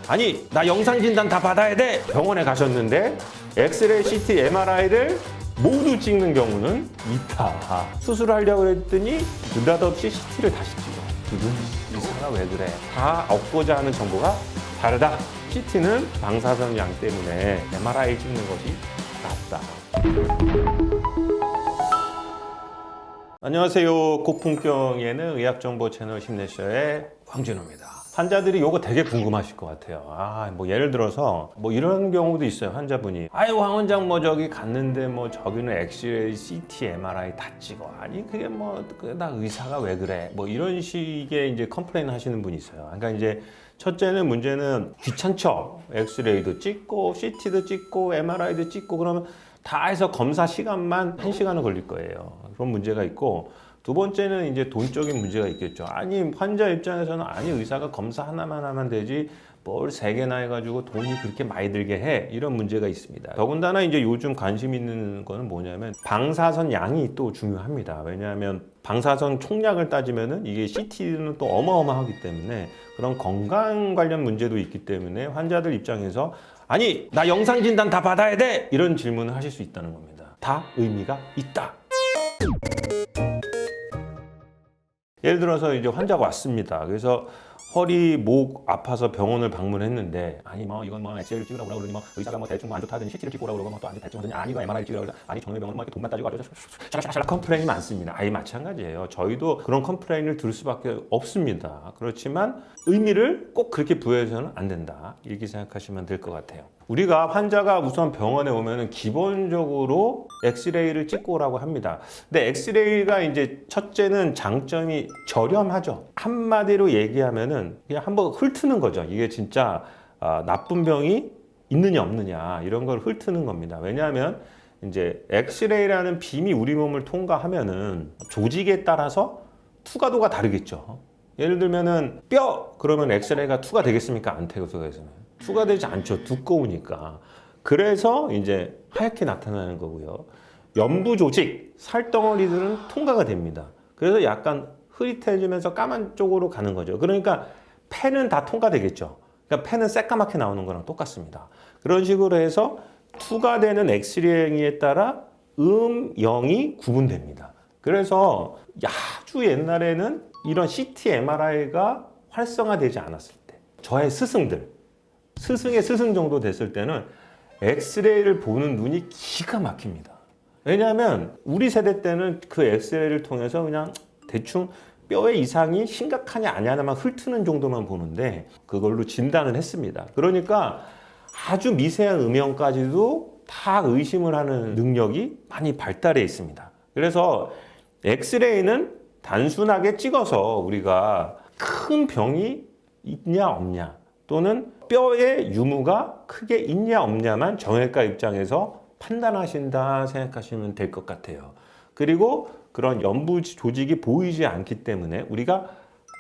아니 나 영상 진단 다 받아야 돼. 병원에 가셨는데 엑스레이, CT, MRI를 모두 찍는 경우는 있다. 수술하려고 했더니 느닷없이 CT를 다시 찍어. 의사가 왜 그래? 다 얻고자 하는 정보가 다르다. CT는 방사선 양 때문에 MRI 찍는 것이 낫다. 안녕하세요. 고품격 예능 의학정보 채널 힘내셔의 황진호입니다. 환자들이 요거 되게 궁금하실 것 같아요. 뭐 예를 들어서 뭐 이런 경우도 있어요. 환자분이 황 원장 뭐 저기 갔는데 뭐 저기는 엑스레이, CT, MRI 다 찍어. 아니 그게 뭐 나 의사가 왜 그래? 뭐 이런 식의 이제 컴플레인 하시는 분이 있어요. 그러니까 이제 첫째는 문제는 귀찮죠. 엑스레이도 찍고 CT도 찍고 MRI도 찍고 그러면 다 해서 검사 시간만 1시간은 걸릴 거예요. 그런 문제가 있고, 두 번째는 이제 돈적인 문제가 있겠죠. 아니 환자 입장에서는 아니 의사가 검사 하나만 하면 되지 뭘 3개나 해가지고 돈이 그렇게 많이 들게 해, 이런 문제가 있습니다. 더군다나 이제 요즘 관심 있는 거는 뭐냐면 방사선 양이 또 중요합니다. 왜냐하면 방사선 총량을 따지면은 이게 CT는 또 어마어마하기 때문에 그런 건강 관련 문제도 있기 때문에 환자들 입장에서 아니 나 영상 진단 다 받아야 돼, 이런 질문을 하실 수 있다는 겁니다. 다 의미가 있다. 예를 들어서 이제 환자가 왔습니다. 그래서 허리, 목 아파서 병원을 방문했는데 아니 뭐 이건 뭐 엑스레이를 찍으라고 그러니 뭐 의사가 뭐 대충 뭐 안 좋다더니 CT를 찍고 오라고 그러고 뭐 또 안 대충 하더니 아니 이거 MRI 찍으라고 그러니 아니 정형외병원 뭐 이렇게 돈만 따지고 아주 샤라샤라 컴플레인이 많습니다. 마찬가지예요. 저희도 그런 컴플레인을 들을 수밖에 없습니다. 그렇지만 의미를 꼭 그렇게 부여해서는 안 된다, 이렇게 생각하시면 될 것 같아요. 우리가 환자가 우선 병원에 오면은 기본적으로 엑스레이를 찍고 오라고 합니다. 근데 엑스레이가 이제 첫째는 장점이 저렴하죠. 한마디로 얘기하면은 그냥 한번 훑는 거죠. 이게 진짜 나쁜 병이 있느냐 없느냐 이런 걸 훑는 겁니다. 왜냐하면 이제 엑스레이라는 빔이 우리 몸을 통과하면은 조직에 따라서 투과도가 다르겠죠. 예를 들면은 뼈 그러면 엑스레이가 투과되겠습니까? 안 되겠어요. 투과되지 않죠. 두꺼우니까. 그래서 이제 하얗게 나타나는 거고요. 연부 조직, 살덩어리들은 통과가 됩니다. 그래서 약간 흐릿해지면서 까만 쪽으로 가는 거죠. 그러니까 펜은 다 통과되겠죠. 그러니까 펜은 새까맣게 나오는 거랑 똑같습니다. 그런 식으로 해서 투과되는 엑스레이에 따라 영이 구분됩니다. 그래서 아주 옛날에는 이런 CT, MRI가 활성화되지 않았을 때 저의 스승의 스승 정도 됐을 때는 엑스레이를 보는 눈이 기가 막힙니다. 왜냐하면 우리 세대 때는 그 엑스레이를 통해서 그냥 대충 뼈의 이상이 심각하냐 아니냐만 훑는 정도만 보는데 그걸로 진단을 했습니다. 그러니까 아주 미세한 음영까지도 다 의심을 하는 능력이 많이 발달해 있습니다. 그래서 엑스레이는 단순하게 찍어서 우리가 큰 병이 있냐 없냐 또는 뼈의 유무가 크게 있냐 없냐만 정형외과 입장에서 판단하신다 생각하시면 될 것 같아요. 그리고 그런 연부 조직이 보이지 않기 때문에 우리가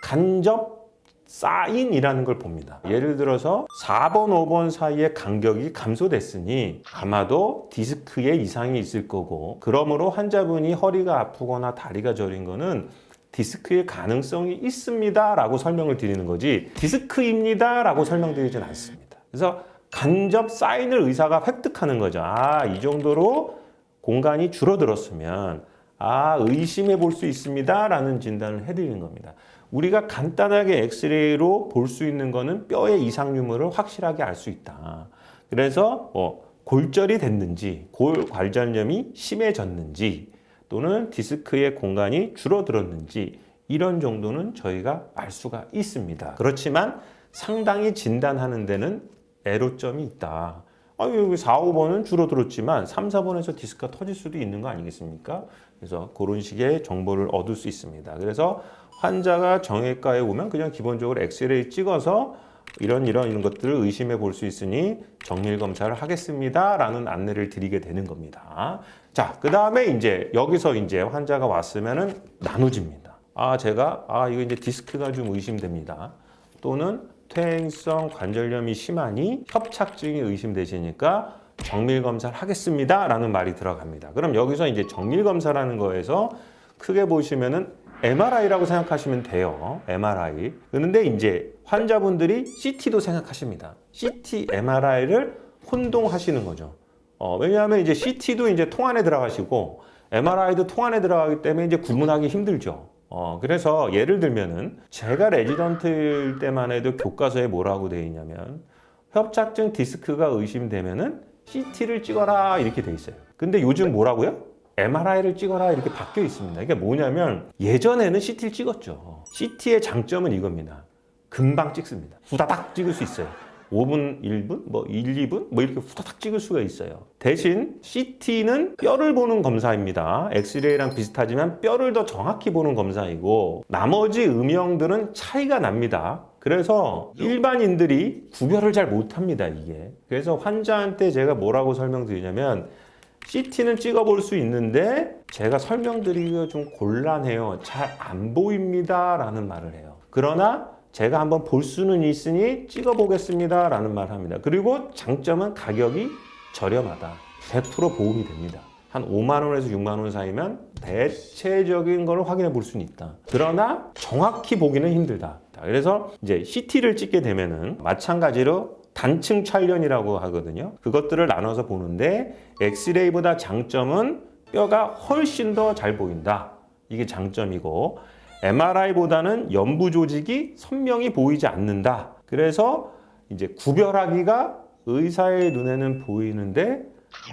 간접 사인이라는 걸 봅니다. 예를 들어서 4번, 5번 사이의 간격이 감소됐으니 아마도 디스크에 이상이 있을 거고, 그러므로 환자분이 허리가 아프거나 다리가 저린 거는 디스크의 가능성이 있습니다 라고 설명을 드리는 거지 디스크입니다 라고 설명드리진 않습니다. 그래서 간접 사인을 의사가 획득하는 거죠. 이 정도로 공간이 줄어들었으면 의심해 볼 수 있습니다 라는 진단을 해드리는 겁니다. 우리가 간단하게 엑스레이로 볼 수 있는 거는 뼈의 이상 유무를 확실하게 알 수 있다. 그래서 골절이 됐는지 골관절염이 심해졌는지 또는 디스크의 공간이 줄어들었는지 이런 정도는 저희가 알 수가 있습니다. 그렇지만 상당히 진단하는 데는 애로점이 있다. 여기 4, 5번은 줄어들었지만 3, 4번에서 디스크가 터질 수도 있는 거 아니겠습니까? 그래서 그런 식의 정보를 얻을 수 있습니다. 그래서 환자가 정형외과에 오면 그냥 기본적으로 엑스레이 찍어서 이런 것들을 의심해 볼 수 있으니 정밀 검사를 하겠습니다 라는 안내를 드리게 되는 겁니다. 자, 그 다음에 이제 여기서 이제 환자가 왔으면은 나눠집니다. 제가 이거 이제 디스크가 좀 의심됩니다. 또는 퇴행성 관절염이 심하니 협착증이 의심되시니까 정밀 검사를 하겠습니다 라는 말이 들어갑니다. 그럼 여기서 이제 정밀 검사라는 거에서 크게 보시면은 MRI라고 생각하시면 돼요. MRI. 그런데 이제 환자분들이 CT도 생각하십니다. CT, MRI를 혼동하시는 거죠. 왜냐하면 이제 CT도 이제 통 안에 들어가시고 MRI도 통 안에 들어가기 때문에 이제 구분하기 힘들죠. 그래서 예를 들면은 제가 레지던트일 때만 해도 교과서에 뭐라고 되어 있냐면 협착증 디스크가 의심되면은 CT를 찍어라 이렇게 돼 있어요. 근데 요즘 뭐라고요? MRI를 찍어라 이렇게 바뀌어 있습니다. 이게 뭐냐면 예전에는 CT를 찍었죠. CT의 장점은 이겁니다. 금방 찍습니다. 후다닥 찍을 수 있어요. 5분, 1분, 뭐 1, 2분 뭐 이렇게 후다닥 찍을 수가 있어요. 대신 CT는 뼈를 보는 검사입니다. 엑스레이랑 비슷하지만 뼈를 더 정확히 보는 검사이고 나머지 음영들은 차이가 납니다. 그래서 일반인들이 구별을 잘 못합니다, 이게. 그래서 환자한테 제가 뭐라고 설명드리냐면 CT는 찍어볼 수 있는데 제가 설명드리기가 좀 곤란해요. 잘 안 보입니다 라는 말을 해요. 그러나 제가 한번 볼 수는 있으니 찍어보겠습니다 라는 말을 합니다. 그리고 장점은 가격이 저렴하다. 100% 보험이 됩니다. 한 5만 원에서 6만 원 사이면 대체적인 걸 확인해 볼 수는 있다. 그러나 정확히 보기는 힘들다. 그래서 이제 CT를 찍게 되면은 마찬가지로 단층 찰련이라고 하거든요. 그것들을 나눠서 보는데 엑스레이보다 장점은 뼈가 훨씬 더 잘 보인다. 이게 장점이고 MRI보다는 연부 조직이 선명히 보이지 않는다. 그래서 이제 구별하기가 의사의 눈에는 보이는데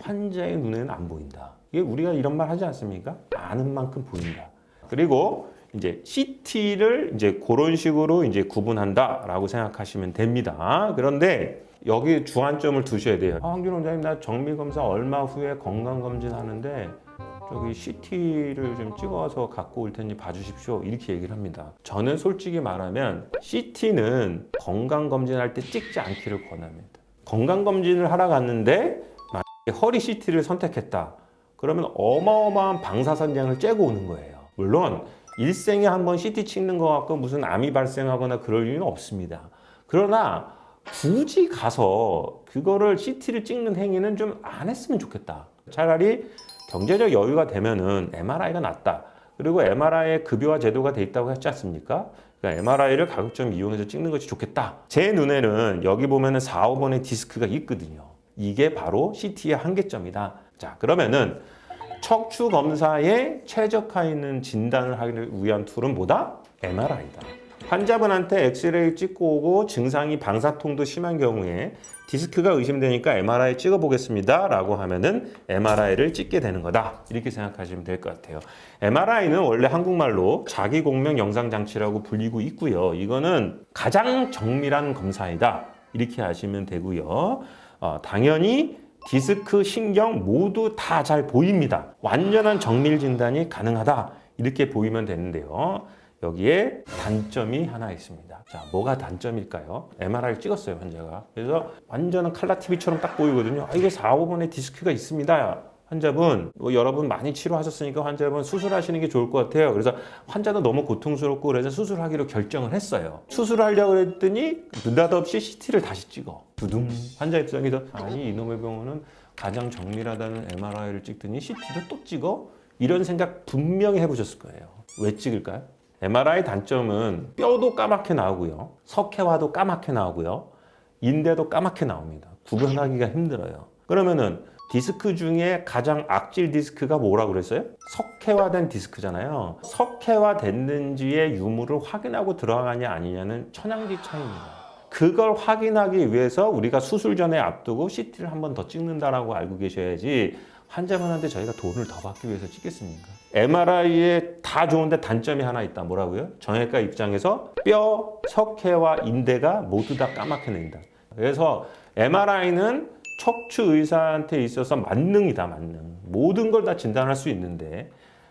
환자의 눈에는 안 보인다. 이게 우리가 이런 말 하지 않습니까? 아는 만큼 보인다. 그리고 이제 CT를 이제 그런 식으로 이제 구분한다라고 생각하시면 됩니다. 그런데 여기 주안점을 두셔야 돼요. 황준 원장님, 나 정밀 검사 얼마 후에 건강 검진 하는데 저기 CT를 좀 찍어서 갖고 올 테니 봐주십시오. 이렇게 얘기를 합니다. 저는 솔직히 말하면 CT는 건강 검진할 때 찍지 않기를 권합니다. 건강 검진을 하러 갔는데 만약에 허리 CT를 선택했다. 그러면 어마어마한 방사선량을 쬐고 오는 거예요. 물론 일생에 한 번 CT 찍는 것 같고 무슨 암이 발생하거나 그럴 일은 없습니다. 그러나 굳이 가서 그거를 CT를 찍는 행위는 좀 안 했으면 좋겠다. 차라리 경제적 여유가 되면은 MRI가 낫다. 그리고 MRI에 급여화 제도가 돼 있다고 했지 않습니까? 그러니까 MRI를 가급적 이용해서 찍는 것이 좋겠다. 제 눈에는 여기 보면은 4, 5번의 디스크가 있거든요. 이게 바로 CT의 한계점이다. 자, 그러면은 척추 검사에 최적화 있는 진단을 하기 위한 툴은 뭐다? MRI다. 환자분한테 엑스레이 찍고 오고 증상이 방사통도 심한 경우에 디스크가 의심되니까 MRI 찍어보겠습니다 라고 하면은 MRI를 찍게 되는 거다. 이렇게 생각하시면 될 것 같아요. MRI는 원래 한국말로 자기공명 영상장치라고 불리고 있고요. 이거는 가장 정밀한 검사이다. 이렇게 하시면 되고요. 당연히 디스크, 신경 모두 다 잘 보입니다. 완전한 정밀 진단이 가능하다. 이렇게 보이면 되는데요. 여기에 단점이 하나 있습니다. 자, 뭐가 단점일까요? MRI를 찍었어요, 환자가. 그래서 완전한 칼라 TV처럼 딱 보이거든요. 이게 4, 5번의 디스크가 있습니다. 환자분, 여러분 많이 치료하셨으니까 환자분 수술하시는 게 좋을 것 같아요. 그래서 환자도 너무 고통스럽고 그래서 수술하기로 결정을 했어요. 수술하려고 했더니 느닷없이 CT를 다시 찍어. 두둥. 환자 입장에서 아니 이놈의 병원은 가장 정밀하다는 MRI를 찍더니 CT도 또 찍어? 이런 생각 분명히 해보셨을 거예요. 왜 찍을까요? MRI 단점은 뼈도 까맣게 나오고요. 석회화도 까맣게 나오고요. 인대도 까맣게 나옵니다. 구분하기가 힘들어요. 그러면은 디스크 중에 가장 악질 디스크가 뭐라고 그랬어요? 석회화된 디스크잖아요. 석회화 됐는지의 유무를 확인하고 들어가냐 아니냐는 천양지 차이입니다. 그걸 확인하기 위해서 우리가 수술 전에 앞두고 CT를 한 번 더 찍는다라고 알고 계셔야지 환자분한테 저희가 돈을 더 받기 위해서 찍겠습니까? MRI에 다 좋은데 단점이 하나 있다. 뭐라고요? 정형외과 입장에서 뼈, 석회와 인대가 모두 다 까맣게 낸다. 그래서 MRI는 척추 의사한테 있어서 만능이다, 만능. 모든 걸 다 진단할 수 있는데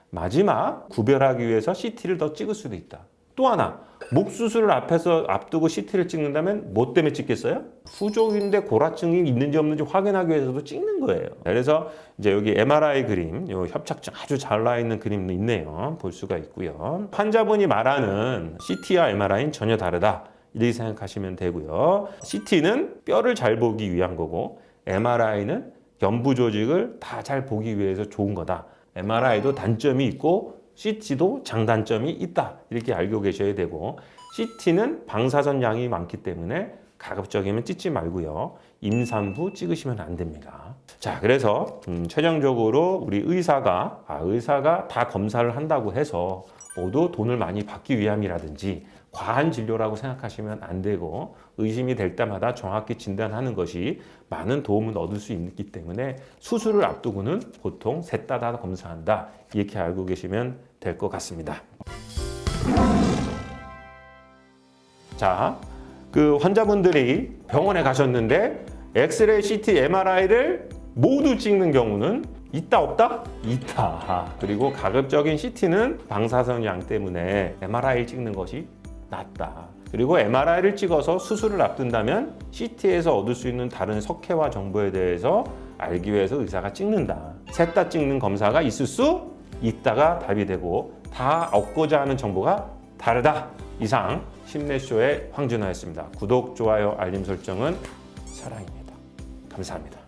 마지막 구별하기 위해서 CT를 더 찍을 수도 있다. 또 하나, 목 수술을 앞두고 CT를 찍는다면 뭐 때문에 찍겠어요? 후족인데 고라증이 있는지 없는지 확인하기 위해서도 찍는 거예요. 그래서 이제 여기 MRI 그림, 요 협착증 아주 잘 나와 있는 그림도 있네요. 볼 수가 있고요. 환자분이 말하는 CT와 MRI는 전혀 다르다. 이렇게 생각하시면 되고요. CT는 뼈를 잘 보기 위한 거고 MRI는 연부 조직을 다 잘 보기 위해서 좋은 거다. MRI도 단점이 있고 CT도 장단점이 있다. 이렇게 알고 계셔야 되고 CT는 방사선 양이 많기 때문에 가급적이면 찍지 말고요. 임산부 찍으시면 안 됩니다. 자, 그래서 최종적으로 우리 의사가 다 검사를 한다고 해서 모두 돈을 많이 받기 위함이라든지 과한 진료라고 생각하시면 안 되고 의심이 될 때마다 정확히 진단하는 것이 많은 도움을 얻을 수 있기 때문에 수술을 앞두고는 보통 셋 다 검사한다. 이렇게 알고 계시면 될 것 같습니다. 자, 그 환자분들이 병원에 가셨는데 엑스레이, CT, MRI를 모두 찍는 경우는 있다 없다? 있다. 그리고 가급적인 CT는 방사선 양 때문에 MRI 찍는 것이 낫다. 그리고 MRI를 찍어서 수술을 앞둔다면 CT에서 얻을 수 있는 다른 석회화 정보에 대해서 알기 위해서 의사가 찍는다. 셋 다 찍는 검사가 있을 수 있다가 답이 되고 다 얻고자 하는 정보가 다르다. 이상 심내쇼의 황준호였습니다. 구독, 좋아요, 알림 설정은 사랑입니다. 감사합니다.